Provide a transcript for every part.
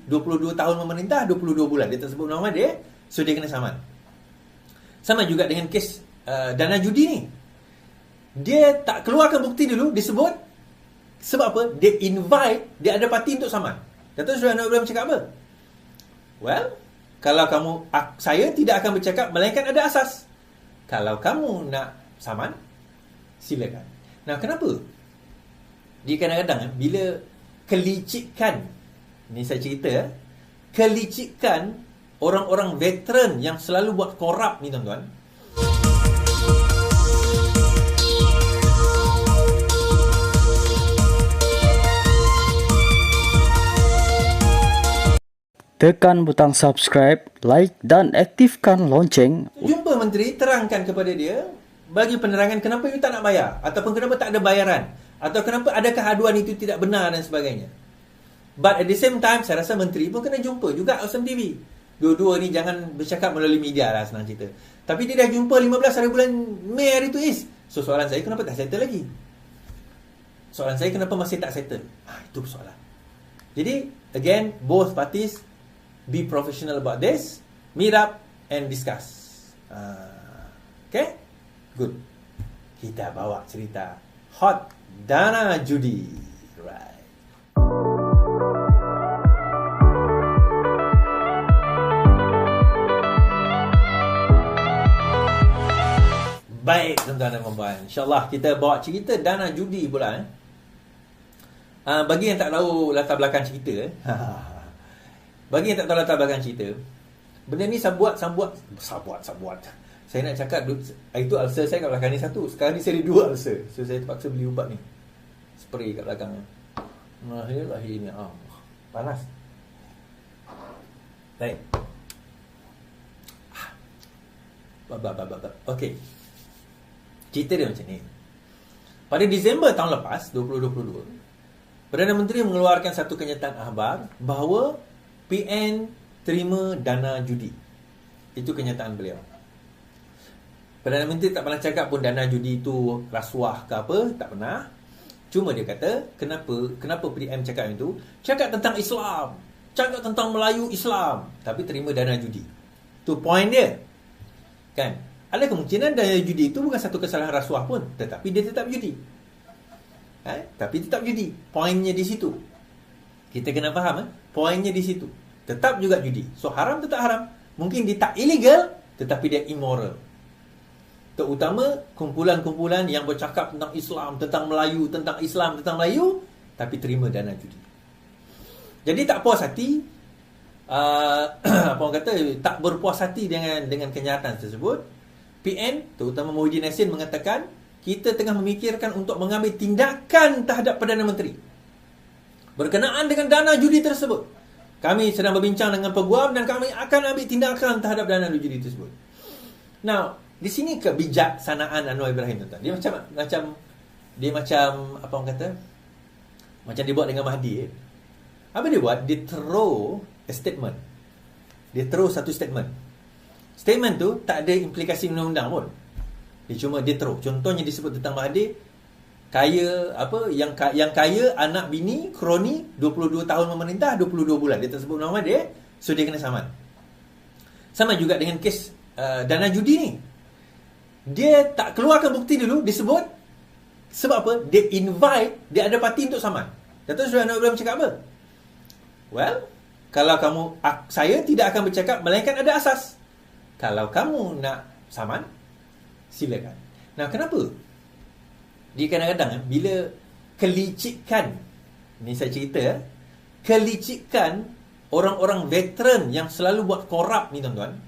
22 tahun memerintah, 22 bulan. Dia tak sebut nama dia, so dia kena saman. Sama juga dengan kes dana judi ni. Dia tak keluarkan bukti dulu, disebut. Sebab apa? Dia invite, dia ada parti untuk saman. Dato' Seri Anwar Ibrahim cakap apa? Well, kalau saya tidak akan bercakap melainkan ada asas. Kalau kamu nak saman, silakan. Nah, kenapa? Dia kadang-kadang bila kelicikan, ni saya cerita, kelicikan orang-orang veteran yang selalu buat korup ni, tuan-tuan. Tekan butang subscribe, like dan aktifkan lonceng. Jumpa menteri, terangkan kepada dia, bagi penerangan kenapa you tak nak bayar, ataupun kenapa tak ada bayaran, atau kenapa adakah aduan itu tidak benar dan sebagainya. But at the same time, saya rasa menteri pun kena jumpa juga Awesome TV. Dua-dua ni jangan bercakap melalui media lah, senang cerita. Tapi dia dah jumpa 15 hari bulan Mei hari tu is. So soalan saya, kenapa tak settle lagi? Soalan saya, kenapa masih tak settle? Itu soalan. Jadi, again, both parties be professional about this, meet up and discuss. Okay? Good. Kita bawa cerita hot dana judi. Right. Baik, tuan-tuan dan puan-puan. InsyaAllah kita bawa cerita dana judi pula. Bagi yang tak tahu latar belakang cerita, bagi yang tak tahu latar belakang cerita, benda ni saya buat. Saya nak cakap, itu ulcer saya kat belakang ni satu. Sekarang ni saya ada 2 ulcer. So saya terpaksa beli ubat ni, spray kat belakang ni. Lahir ni. Panas. Baik. Okey. Cerita dia macam ni. Pada Disember tahun lepas, 2022, Perdana Menteri mengeluarkan satu kenyataan akhbar bahawa PN terima dana judi. Itu kenyataan beliau. Perdana Menteri tak pernah cakap pun dana judi itu rasuah ke apa, tak pernah. Cuma dia kata, kenapa PM cakap itu? Cakap tentang Islam, cakap tentang Melayu Islam, tapi terima dana judi. Tu point dia. Kan? Ada kemungkinan dana judi itu bukan satu kesalahan rasuah pun, tetapi dia tetap judi. Tapi tetap judi. Poinnya di situ. Kita kena faham, poinnya di situ. Tetap juga judi. So haram tetap haram. Mungkin dia tak illegal, tetapi dia immoral. Terutama kumpulan-kumpulan yang bercakap tentang Islam, tentang Melayu, tentang Islam, tentang Melayu, tapi terima dana judi. Jadi tak puas hati, apa orang kata, tak berpuas hati dengan kenyataan tersebut. PN, terutama Muhyiddin Yassin, mengatakan kita tengah memikirkan untuk mengambil tindakan terhadap Perdana Menteri berkenaan dengan dana judi tersebut. Kami sedang berbincang dengan peguam dan kami akan ambil tindakan terhadap dana judi tersebut. Now, di sini kebijaksanaan Anwar Ibrahim, tuan-tuan. Dia macam apa orang kata? Macam dia buat dengan Mahdi. Apa dia buat? Dia throw a statement. Dia throw satu statement. Statement tu tak ada implikasi undang-undang pun. Dia throw. Contohnya disebut tentang Mahdi, kaya apa, yang kaya anak bini kroni 22 tahun memerintah, 22 bulan. Dia tak sebut nama dia, so dia kena saman. Sama juga dengan kes dana judi ni. Dia tak keluarkan bukti dulu, disebut. Sebab apa? Dia invite, dia ada parti untuk saman. Dato' Seri Anwar Ibrahim cakap apa? Well, kalau saya tidak akan bercakap melainkan ada asas. Kalau kamu nak saman, silakan. Nah, kenapa? Dia kadang-kadang bila kelicikan, ni saya cerita, kelicikan orang-orang veteran yang selalu buat korup ni, tuan-tuan,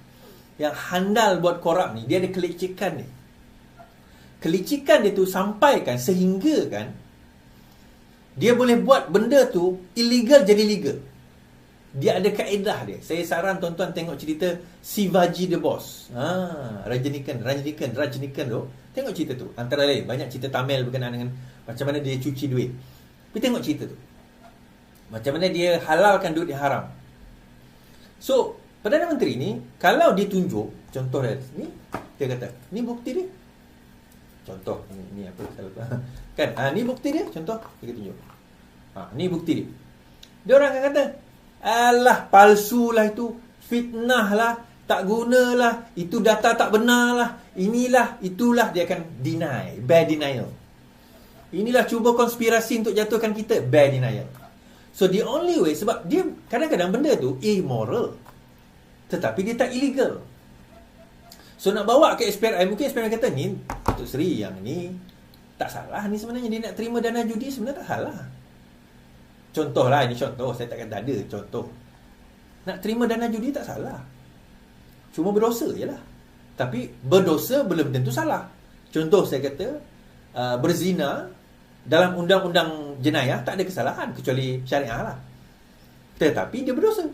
yang handal buat korup ni, dia ada kelicikan ni. Kelicikan dia tu sampaikan sehingga kan dia boleh buat benda tu illegal jadi legal. Dia ada kaedah dia. Saya saran tuan-tuan tengok cerita Shivaji the Boss. Rajinikan tu. Tengok cerita tu. Antara lain banyak cerita Tamil berkenaan dengan macam mana dia cuci duit. Tapi tengok cerita tu. Macam mana dia halalkan duit yang haram. So, Perdana Menteri ni kalau dia tunjuk, contoh dia ni, dia kata, ni bukti dia. Contoh ni apa kan? Ni bukti dia, contoh dia tunjuk. Ni bukti dia. Dia orang akan kata, Alah, palsu lah itu, fitnah lah, tak guna lah, itu data tak benar lah, inilah, itulah. Dia akan deny, bare denial. Inilah cuba konspirasi untuk jatuhkan kita, bare denial. So the only way, sebab dia kadang-kadang benda tu immoral, tetapi dia tak illegal. So nak bawa ke SPRM, mungkin SPRM kata, ni Datuk Seri yang ni tak salah ni sebenarnya, dia nak terima dana judi sebenarnya tak salah. Contohlah, ini contoh, saya takkan tak ada contoh. Nak terima dana judi tak salah, cuma berdosa je lah. Tapi berdosa belum tentu salah. Contoh saya kata, berzina dalam undang-undang jenayah tak ada kesalahan kecuali syariah lah, tetapi dia berdosa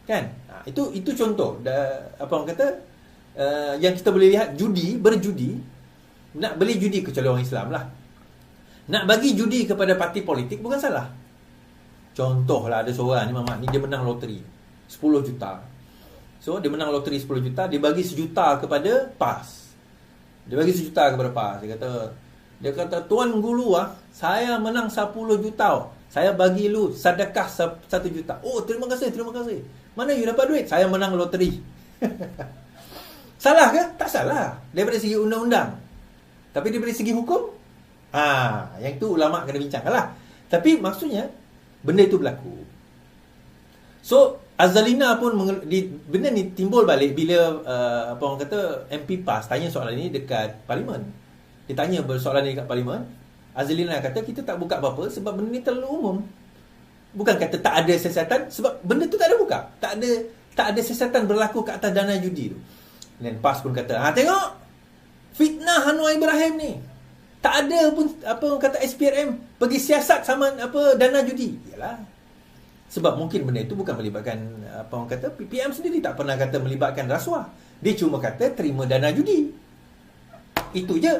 kan. Itu contoh apa orang kata, yang kita boleh lihat. Berjudi, nak beli judi kecuali orang Islam lah, nak bagi judi kepada parti politik bukan salah. Contohlah, ada seorang ni, mamak ni, dia menang loteri 10 juta. So dia menang loteri 10 juta, dia bagi 1 juta kepada PAS. Dia bagi 1 juta kepada PAS. Dia kata, Tuan Guru saya menang 10 juta. Saya bagi lu sedekah 1 juta. Oh, terima kasih. Mana you dapat duit? Saya menang loteri. Salah ke? Tak salah daripada segi undang-undang. Tapi daripada segi hukum, yang tu ulama kena bincang lah. Tapi maksudnya benda itu berlaku. So Azalina pun benda ni timbul balik bila apa orang kata, MP PAS tanya soalan ni dekat Parlimen. Dia tanya soalan ni dekat Parlimen. Azalina kata, kita tak buka apa-apa sebab benda ni terlalu umum. Bukan kata tak ada siasatan, sebab benda tu tak ada buka. Tak ada siasatan berlaku ke atas dana judi tu. Dan PAS pun kata, tengok fitnah Anwar Ibrahim ni. Tak ada pun apa orang kata SPRM pergi siasat sama apa dana judi. Yalah. Sebab mungkin benda itu bukan melibatkan apa orang kata, PPM sendiri tak pernah kata melibatkan rasuah. Dia cuma kata terima dana judi. Itu je.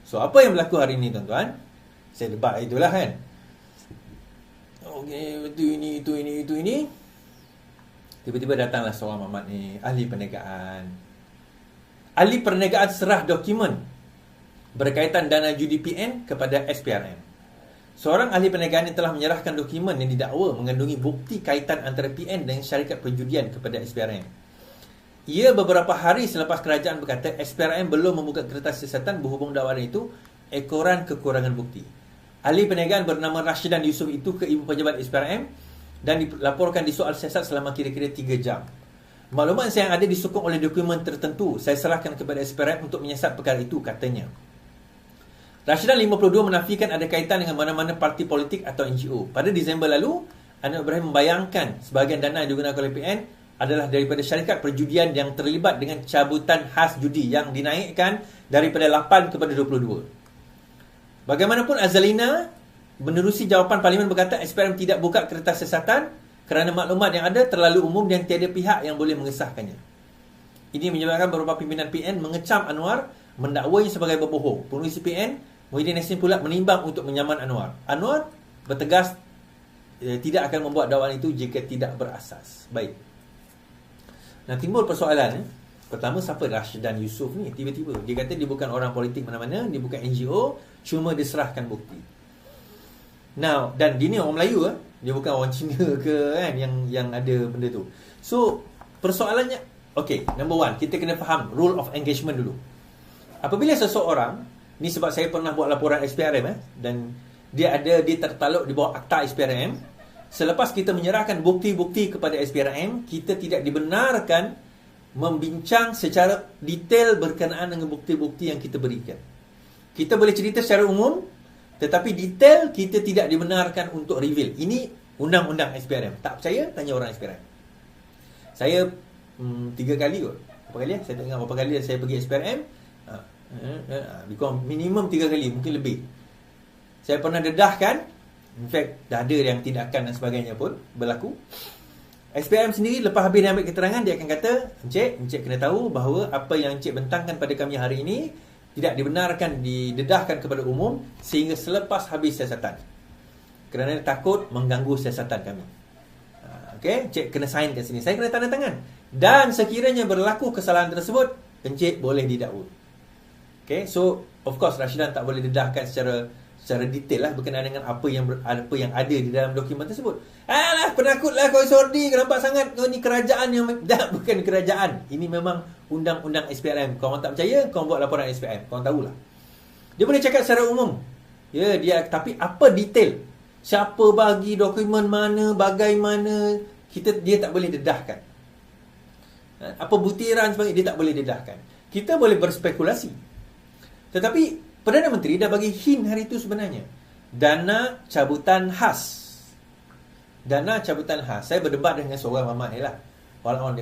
So apa yang berlaku hari ni tuan-tuan? Saya debat itulah kan. Okey, itu ini. Tiba-tiba datanglah seorang mamat ni, ahli perniagaan. Ahli perniagaan serah dokumen berkaitan dana judi PN kepada SPRM. Seorang ahli perniagaan yang telah menyerahkan dokumen yang didakwa mengandungi bukti kaitan antara PN dengan syarikat perjudian kepada SPRM. Ia beberapa hari selepas kerajaan berkata SPRM belum membuka kertas siasatan berhubung dakwaan itu ekoran kekurangan bukti. Ahli perniagaan bernama Rashidan Yusof itu ke ibu pejabat SPRM dan dilaporkan disoal siasat selama kira-kira 3 jam. Maklumat yang ada disokong oleh dokumen tertentu saya serahkan kepada SPRM untuk menyiasat perkara itu, katanya. Rashidan 52 menafikan ada kaitan dengan mana-mana parti politik atau NGO. Pada Disember lalu, Anwar Ibrahim membayangkan sebahagian dana yang digunakan oleh PN adalah daripada syarikat perjudian yang terlibat dengan cabutan khas judi yang dinaikkan daripada 8 kepada 22. Bagaimanapun, Azalina menerusi jawapan Parlimen berkata SPRM tidak buka kertas siasatan kerana maklumat yang ada terlalu umum dan tiada pihak yang boleh mengesahkannya. Ini menyebabkan beberapa pimpinan PN mengecam Anwar, mendakwanya sebagai berbohong. Pengurusi PN Muhyiddin Yassin pula menimbang untuk menyaman Anwar. Anwar bertegas tidak akan membuat dakwaan itu jika tidak berasas. Baik. Nah, timbul persoalan. Pertama, siapa Rashidan Yusof ni? Tiba-tiba dia kata dia bukan orang politik mana-mana, dia bukan NGO, cuma diserahkan bukti. Now, dan dia ni orang Melayu, dia bukan orang Cina ke kan yang ada benda tu. So, persoalannya, okay, number one, kita kena faham rule of engagement dulu. Apabila seseorang, ni sebab saya pernah buat laporan SPRM dan dia tertaluk di bawah akta SPRM. Selepas kita menyerahkan bukti-bukti kepada SPRM, kita tidak dibenarkan membincang secara detail berkenaan dengan bukti-bukti yang kita berikan. Kita boleh cerita secara umum, tetapi detail kita tidak dibenarkan untuk reveal. Ini undang-undang SPRM. Tak percaya? Tanya orang SPRM. Saya 3 kali kot. Berapa kali? Saya tak ingat berapa kali saya pergi SPRM. Minimum 3 kali, mungkin lebih. Saya pernah dedahkan. In fact, dah ada yang tindakan dan sebagainya pun berlaku. SPRM sendiri lepas habis dia ambil keterangan, dia akan kata, Encik kena tahu bahawa apa yang Encik bentangkan pada kami hari ini tidak dibenarkan, didedahkan kepada umum sehingga selepas habis siasatan, kerana takut mengganggu siasatan kami. Okay, Encik kena sign kat sini, saya kena tanda tangan, dan sekiranya berlaku kesalahan tersebut, Encik boleh didakwa. Okay, so of course Rashidan tak boleh dedahkan secara secara detail lah berkenaan dengan apa yang ada di dalam dokumen tersebut. Alah, penakutlah kau SORD, kau nampak sangat kau ni kerajaan yang dah bukan kerajaan. Ini memang undang-undang SPRM. Kau orang tak percaya, kau buat laporan SPRM. Kau tahulah. Dia boleh cakap secara umum. Ya, tapi apa detail? Siapa bagi dokumen mana, bagaimana, dia tak boleh dedahkan. Apa butiran sebagainya, dia tak boleh dedahkan. Kita boleh berspekulasi. Tetapi Perdana Menteri dah bagi hint hari itu sebenarnya. Dana cabutan khas. Dana cabutan khas. Saya berdebat dengan seorang mamat ni lah. Walaupun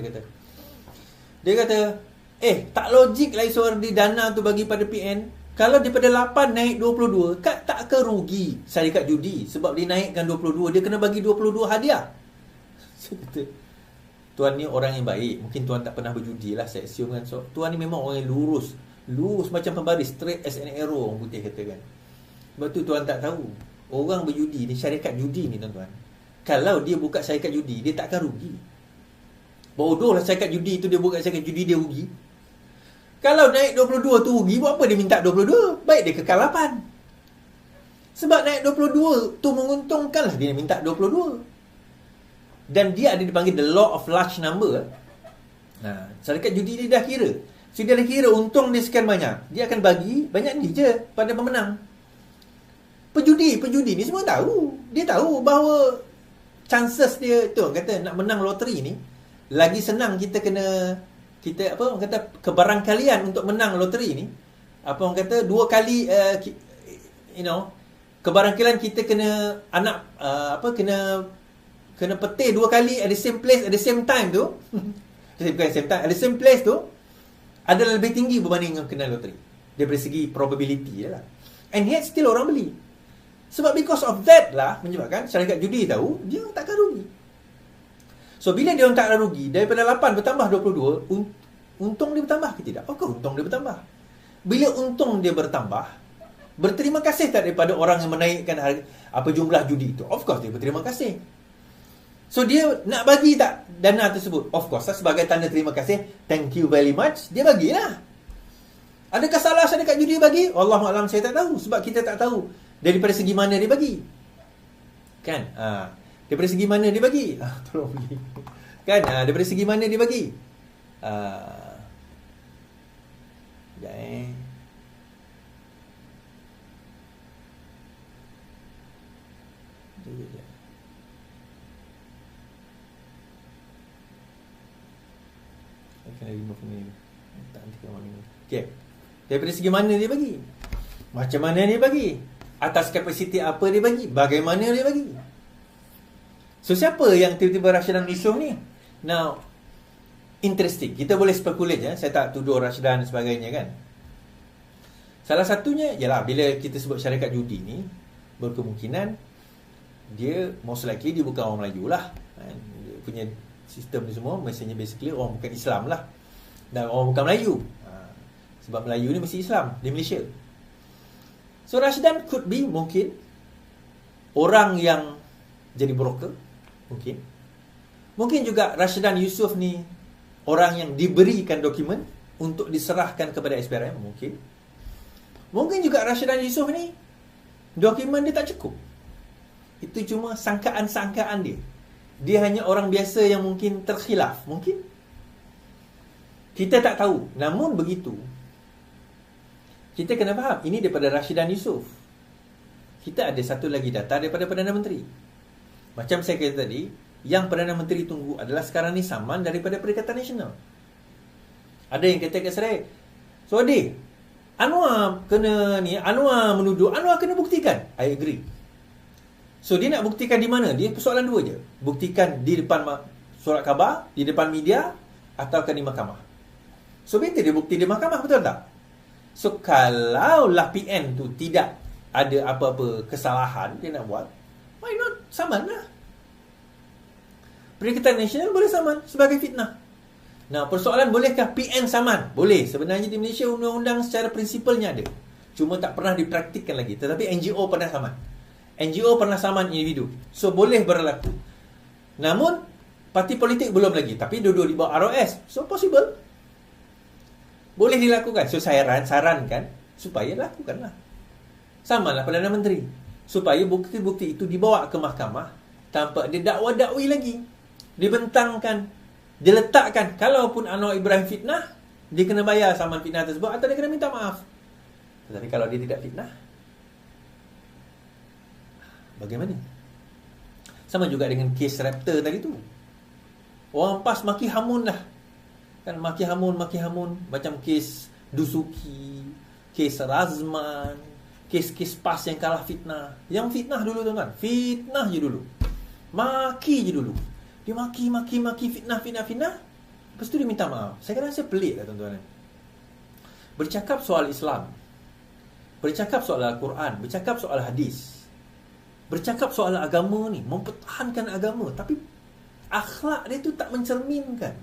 dia kata, tak logik lah SORD dana tu bagi pada PN. Kalau daripada 8 naik 22, tak ke rugi syarikat judi. Sebab dia naikkan 22, dia kena bagi 22 hadiah. Saya kata, tuan ni orang yang baik. Mungkin tuan tak pernah berjudi lah, saya assume kan. So, tuan ni memang orang yang lurus macam pembaris, straight as an arrow, orang putih kata kan. Sebab tu tuan tak tahu, orang berjudi ni, syarikat judi ni tuan-tuan, kalau dia buka syarikat judi, dia takkan rugi. Bodoh lah syarikat judi tu, dia buka syarikat judi, dia rugi. Kalau naik 22 tu rugi, buat apa dia minta 22? Baik dia kekal 8. Sebab naik 22 tu menguntungkan lah dia minta 22. Dan dia ada dipanggil the law of large number. Nah, syarikat judi dia dah kira. So dia dah kira untung dia sekian banyak, dia akan bagi banyak ni je pada pemenang. Pejudi ni semua tahu. Dia tahu bahawa chances dia tu, kata nak menang loteri ni, lagi senang kita kebarangkalian untuk menang loteri ni, orang kata 2 kali kebarangkalian kita kena kena petir 2 kali at the same place at the same time tu. At the same place tu adalah lebih tinggi berbanding dengan kena loteri daripada segi probability lah. And yet still orang beli. Sebab because of that lah menyebabkan syarikat judi tahu dia takkan rugi. So bila dia tak rugi, daripada 8 bertambah 22, untung dia bertambah ke tidak? Untung dia bertambah. Bila untung dia bertambah, berterima kasih tak daripada orang yang menaikkan harga, jumlah judi itu? Of course dia berterima kasih. So dia nak bagi tak dana tersebut? Of course lah, sebagai tanda terima kasih, thank you very much, dia bagilah. Adakah salah syarikat judi bagi? Wallahualam, saya tak tahu. Sebab kita tak tahu daripada segi mana dia bagi. Kan? Daripada segi mana dia bagi? Tolong bagi. Kan? Daripada segi mana dia bagi? Okay. Daripada segi mana dia bagi? Macam mana dia bagi? Atas kapasiti apa dia bagi? Bagaimana dia bagi? So siapa yang tiba-tiba Rashidan Yusof ni? Now, interesting. Kita boleh speculate ya. Saya tak tuduh Rashidan dan sebagainya kan. Salah satunya ialah bila kita sebut syarikat judi ni, berkemungkinan dia most likely dia bukan orang Melayu lah. Dia punya sistem ni semua mestinya basically orang bukan Islam lah. Dan orang bukan Melayu. Sebab Melayu ni mesti Islam di Malaysia. So Rashidan could be mungkin orang yang jadi broker. Mungkin juga Rashidan Yusof ni orang yang diberikan dokumen untuk diserahkan kepada SPRM. Mungkin juga Rashidan Yusof ni dokumen dia tak cukup. Itu cuma sangkaan-sangkaan dia. Dia hanya orang biasa yang mungkin terkhilaf. Mungkin kita tak tahu. Namun begitu, kita kena faham, ini daripada Rashidan Yusof. Kita ada satu lagi data daripada Perdana Menteri. Macam saya kata tadi, yang Perdana Menteri tunggu adalah sekarang ni saman daripada Perikatan Nasional. Ada yang kata kat saya, so Adi, Anwar menuduh, Anwar kena buktikan. I agree. So dia nak buktikan di mana? Dia persoalan dua je. Buktikan di depan surat khabar, di depan media, ataukah di mahkamah. So betul dia bukti di mahkamah, betul tak? So kalaulah PN tu tidak ada apa-apa kesalahan dia nak buat, why not saman lah. Perikatan Nasional boleh saman sebagai fitnah. Nah, persoalan bolehkah PN saman? Boleh. Sebenarnya di Malaysia undang-undang secara prinsipalnya ada. Cuma tak pernah dipraktikkan lagi. Tetapi NGO pernah saman. NGO pernah saman individu. So boleh berlaku. Namun parti politik belum lagi. Tapi dua-dua di bawah ROS. So possible. Boleh dilakukan. So saya sarankan supaya lakukanlah. Samalah Perdana Menteri. Supaya bukti-bukti itu dibawa ke mahkamah tanpa dia dakwa-dakwi lagi. Dibentangkan, diletakkan. Kalaupun Anwar Ibrahim fitnah, dia kena bayar saman fitnah tersebut atau dia kena minta maaf. Tetapi kalau dia tidak fitnah, bagaimana? Sama juga dengan kes Raptor tadi tu. Orang PAS maki hamun lah. Kan maki hamun. Macam kes Dusuki, kes Razman, kes-kes PAS yang kalah fitnah. Yang fitnah dulu tuan-tuan. Fitnah je dulu. Maki je dulu. Dia maki, fitnah. Lepas tu dia minta maaf. Saya rasa pelik lah tuan-tuan. Bercakap soal Islam, bercakap soal Al-Quran, bercakap soal hadis, bercakap soal agama ni, mempertahankan agama, tapi akhlak dia tu tak mencerminkan.